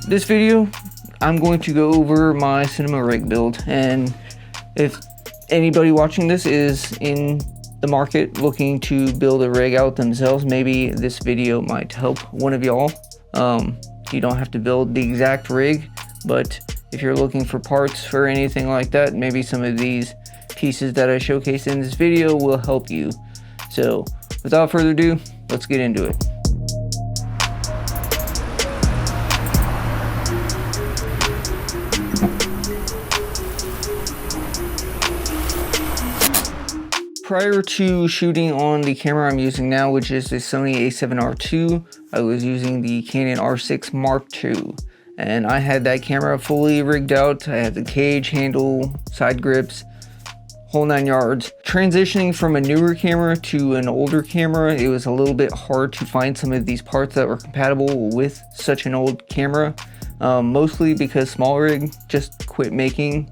this video, I'm going to go over my cinema rig build, and if anybody watching this is in the market looking to build a rig out themselves, maybe this video might help one of y'all. You don't have to build the exact rig, but if you're looking for parts for anything like that, maybe some of these pieces that I showcased in this video will help you. So without further ado, let's get into it. Prior to shooting on the camera I'm using now, which is the Sony A7rii II, I was using the Canon R6 Mark II. And I had that camera fully rigged out. I had the cage, handle, side grips, whole 9 yards. Transitioning from a newer camera to an older camera, it was a little bit hard to find some of these parts that were compatible with such an old camera. Mostly because Smallrig just quit making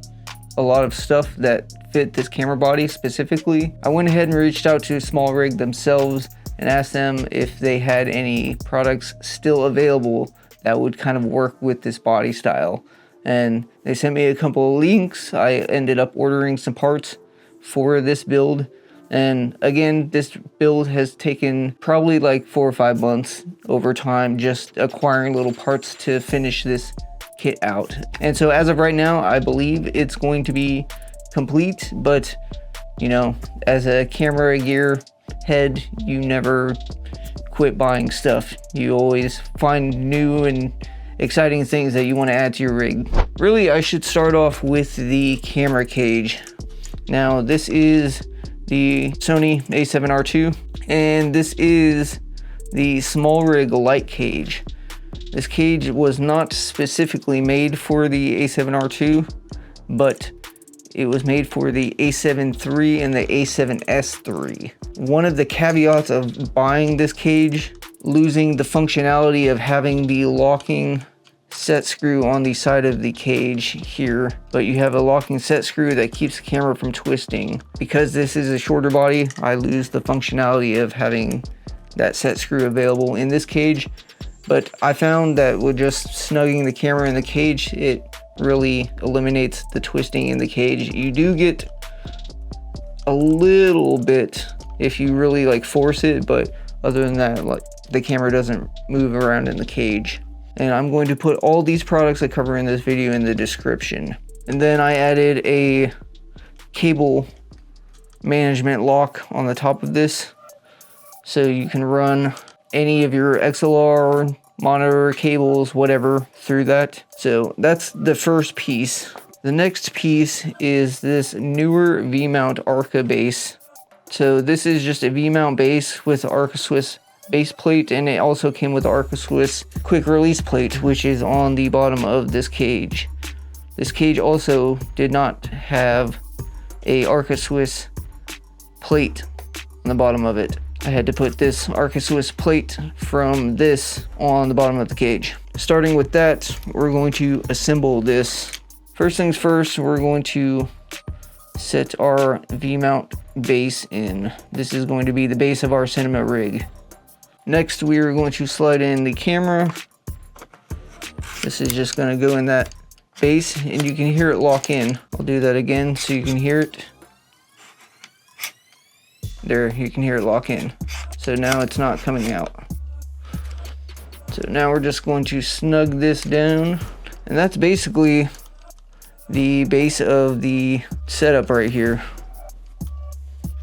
a lot of stuff that fit this camera body specifically. I went ahead and reached out to Smallrig themselves and asked them if they had any products still available that would kind of work with this body style. And they sent me a couple of links. I ended up ordering some parts for this build. And again, this build has taken probably like 4 or 5 months over time, just acquiring little parts to finish this kit out. And so as of right now, I believe it's going to be complete, but you know, as a camera gear head, you never quit buying stuff. You always find new and exciting things that you want to add to your rig. Really, I should start off with the camera cage. Now, this is the Sony A7rii II, and this is the Smallrig light cage. This cage was not specifically made for the A7rii II, but it was made for the A7 III and the A7S III. One of the caveats of buying this cage, losing the functionality of having the locking set screw on the side of the cage here, but you have a locking set screw that keeps the camera from twisting. Because this is a shorter body, I lose the functionality of having that set screw available in this cage. But I found that with just snugging the camera in the cage, it really eliminates the twisting in the cage. You do get a little bit if you really like force it, but other than that, like, the camera doesn't move around in the cage. And I'm going to put all these products I cover in this video in the description. And then I added a cable management lock on the top of this, so you can run any of your XLR, monitor, cables, whatever through that. So that's the first piece. The next piece is this Neweer V-mount Arca base. So this is just a V-mount base with Arca Swiss base plate, and it also came with Arca Swiss quick release plate, which is on the bottom of this cage. This cage also did not have a Arca Swiss plate on the bottom of it. I had to put this Arca Swiss plate from this on the bottom of the cage. Starting with that, we're going to assemble this. First things first, we're going to set our V-mount base in. This is going to be the base of our cinema rig. Next, we are going to slide in the camera. This is just going to go in that base, and you can hear it lock in. I'll do that again so you can hear it. There, you can hear it lock in. So now it's not coming out. So now we're just going to snug this down. And that's basically the base of the setup right here.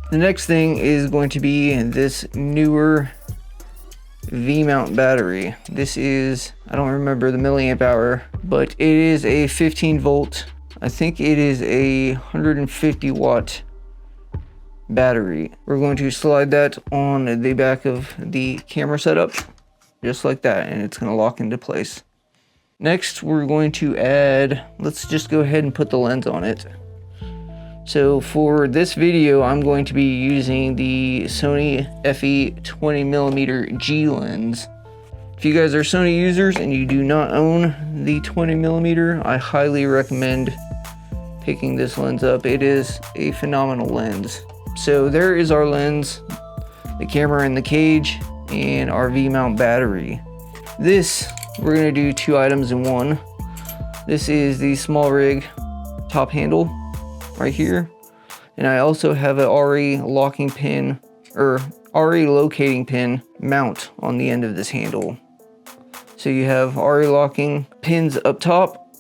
The next thing is going to be this Neweer V-mount battery. This is, I don't remember the milliamp hour, but it is a 15 volt. I think it is a 150 watt battery. We're going to slide that on the back of the camera setup, just like that, and it's going to lock into place. Next, we're going to add, let's just go ahead and put the lens on it. So for this video, I'm going to be using the Sony FE 20mm G lens. If you guys are Sony users and you do not own the 20mm, I highly recommend picking this lens up. It is a phenomenal lens. So there is our lens, the camera in the cage, and our V-mount battery. This we're gonna do two items in one. This is the Smallrig Top Handle right here. And I also have an RE locking pin, or RE locating pin mount on the end of this handle. So you have RE locking pins up top,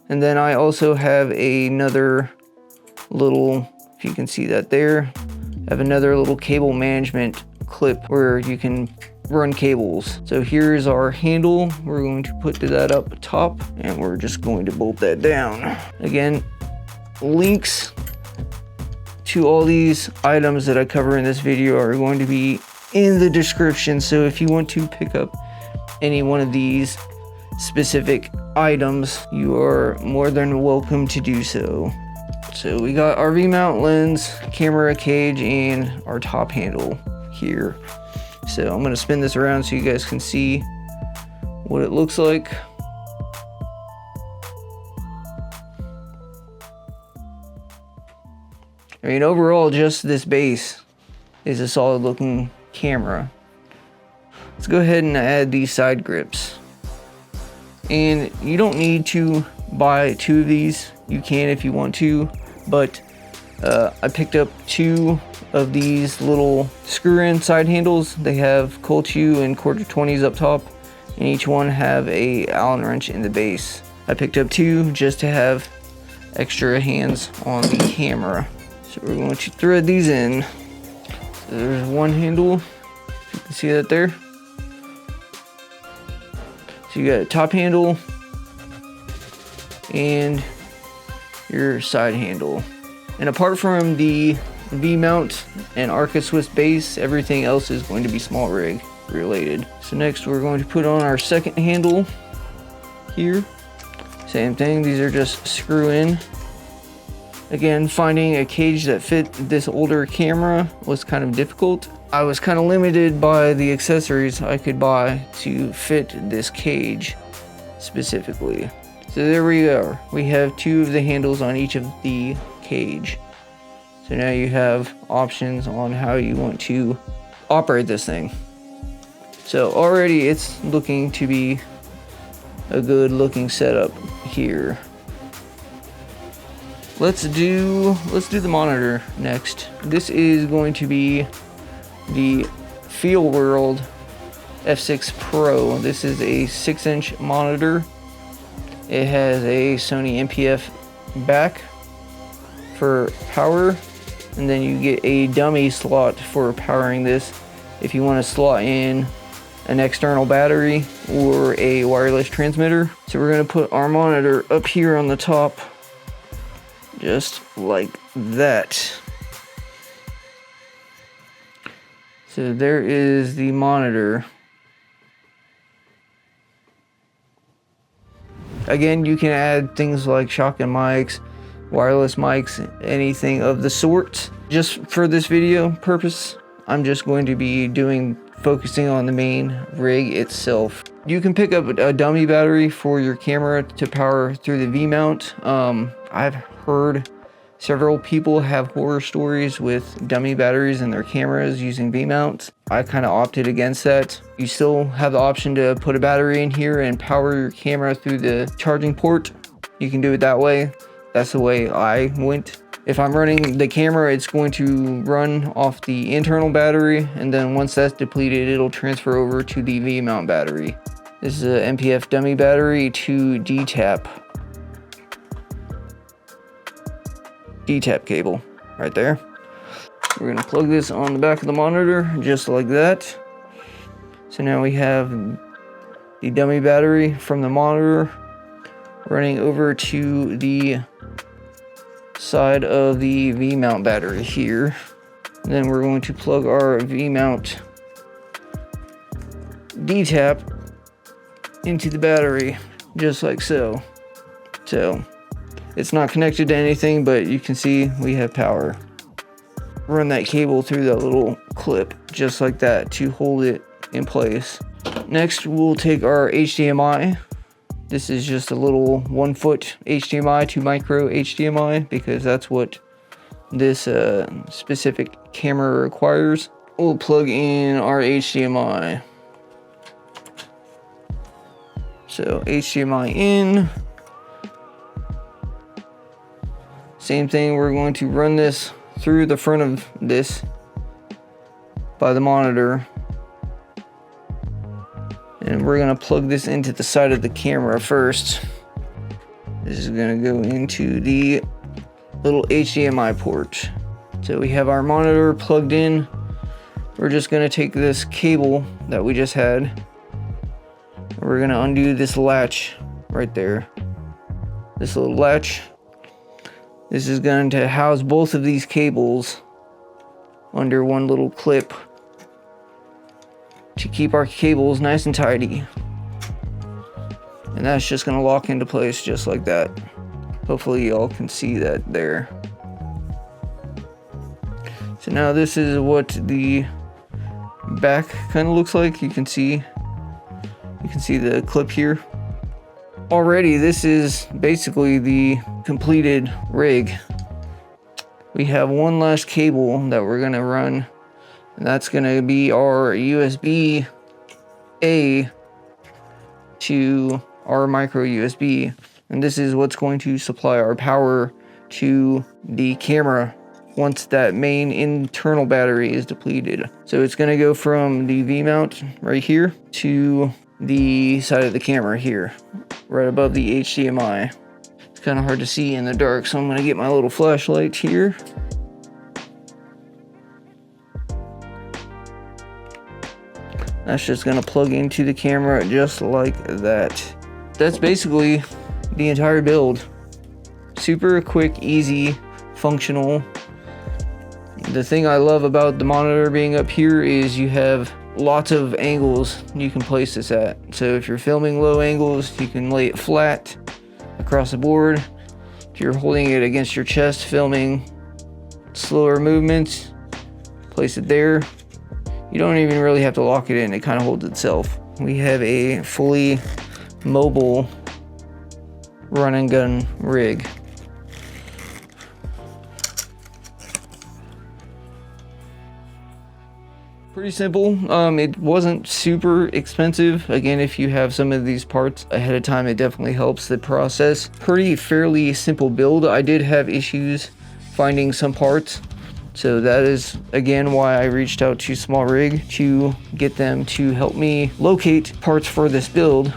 and then I also have another little, if you can see that there, I have another little cable management clip where you can run cables. So here's our handle. We're going to put that up top, and we're just going to bolt that down. Again, links to all these items that I cover in this video are going to be in the description. So if you want to pick up any one of these specific items, you are more than welcome to do so. So we got our V-mount lens, camera cage, and our top handle here. So I'm gonna spin this around so you guys can see what it looks like. I mean, overall, just this base is a solid looking camera. Let's go ahead and add these side grips. And you don't need to buy two of these. You can if you want to, but I picked up two of these little screw-in side handles. They have Colt-U and quarter 20s up top, and each one have a Allen wrench in the base. I picked up two just to have extra hands on the camera. So we're going to thread these in. So there's one handle, you can see that there. So you got a top handle and your side handle. And apart from the V-mount and Arca Swiss base, everything else is going to be Smallrig related. So next we're going to put on our second handle here. Same thing, these are just screw in. Again, finding a cage that fit this older camera was kind of difficult. I was kind of limited by the accessories I could buy to fit this cage specifically. So there we are. We have two of the handles on each of the cage. So now you have options on how you want to operate this thing. So already it's looking to be a good looking setup here. Let's do the monitor next. This is going to be the Feelworld F6 Pro. This is a 6-inch monitor. It has a Sony NPF back for power, and then you get a dummy slot for powering this if you want to slot in an external battery or a wireless transmitter. So we're going to put our monitor up here on the top, just like that. So there is the monitor. Again, you can add things like shotgun mics, wireless mics, anything of the sort. Just for this video purpose, I'm just going to be focusing on the main rig itself. You can pick up a dummy battery for your camera to power through the V-mount. I've heard several people have horror stories with dummy batteries in their cameras using V-mounts. I kind of opted against that. You still have the option to put a battery in here and power your camera through the charging port. You can do it that way. That's the way I went. If I'm running the camera, it's going to run off the internal battery, and then once that's depleted, it'll transfer over to the V-mount battery. This is an NPF dummy battery to D-tap cable right there. We're gonna plug this on the back of the monitor just like that. So now we have the dummy battery from the monitor running over to the side of the V-mount battery here. And then we're going to plug our V-mount D-tap into the battery just like so. So it's not connected to anything, but you can see we have power. Run that cable through that little clip just like that to hold it in place. Next, we'll take our HDMI. This is just a little 1-foot HDMI to micro HDMI because that's what this specific camera requires. We'll plug in our HDMI. So HDMI in. Same thing, we're going to run this through the front of this by the monitor. And we're gonna plug this into the side of the camera first. This is gonna go into the little HDMI port. So we have our monitor plugged in. We're just gonna take this cable that we just had, and we're gonna undo this latch right there. This little latch. This is going to house both of these cables under one little clip to keep our cables nice and tidy. And that's just gonna lock into place just like that. Hopefully y'all can see that there. So now this is what the back kind of looks like. You can see the clip here. Already this is basically the completed rig. We have one last cable that we're gonna run, and that's gonna be our USB-A to our micro USB. And this is what's going to supply our power to the camera once that main internal battery is depleted. So it's gonna go from the V-mount right here to the side of the camera here, right above the HDMI. It's kind of hard to see in the dark, so I'm gonna get my little flashlight here. That's just gonna plug into the camera just like that. That's basically the entire build. Super quick, easy, functional. The thing I love about the monitor being up here is you have lots of angles you can place this at. So if you're filming low angles, you can lay it flat across the board. If you're holding it against your chest, filming slower movements, place it there. You don't even really have to lock it in, it kind of holds itself. We have a fully mobile run and gun rig. Pretty simple. It wasn't super expensive. Again, if you have some of these parts ahead of time, it definitely helps the process. Pretty fairly simple build. I did have issues finding some parts, so that is again why I reached out to Smallrig to get them to help me locate parts for this build,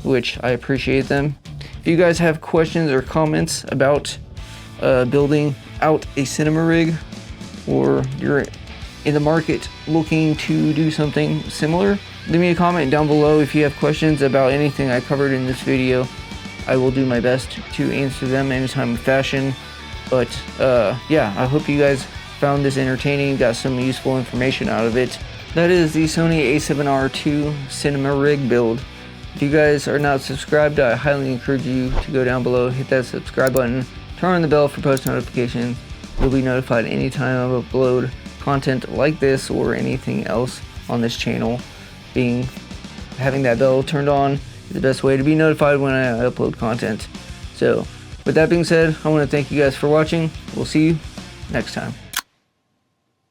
which I appreciate them. If you guys have questions or comments about building out a cinema rig, or you're in the market looking to do something similar, leave me a comment down below. If you have questions about anything I covered in this video, I will do my best to answer them in a timely fashion. But yeah, I hope you guys found this entertaining, got some useful information out of it. That is the Sony A7rii II cinema rig build. If you guys are not subscribed, I highly encourage you to go down below, hit that subscribe button, turn on the bell for post notifications. You'll be notified anytime I upload content like this or anything else on this channel. Having that bell turned on is the best way to be notified when I upload content. So with that being said, I want to thank you guys for watching. We'll see you next time.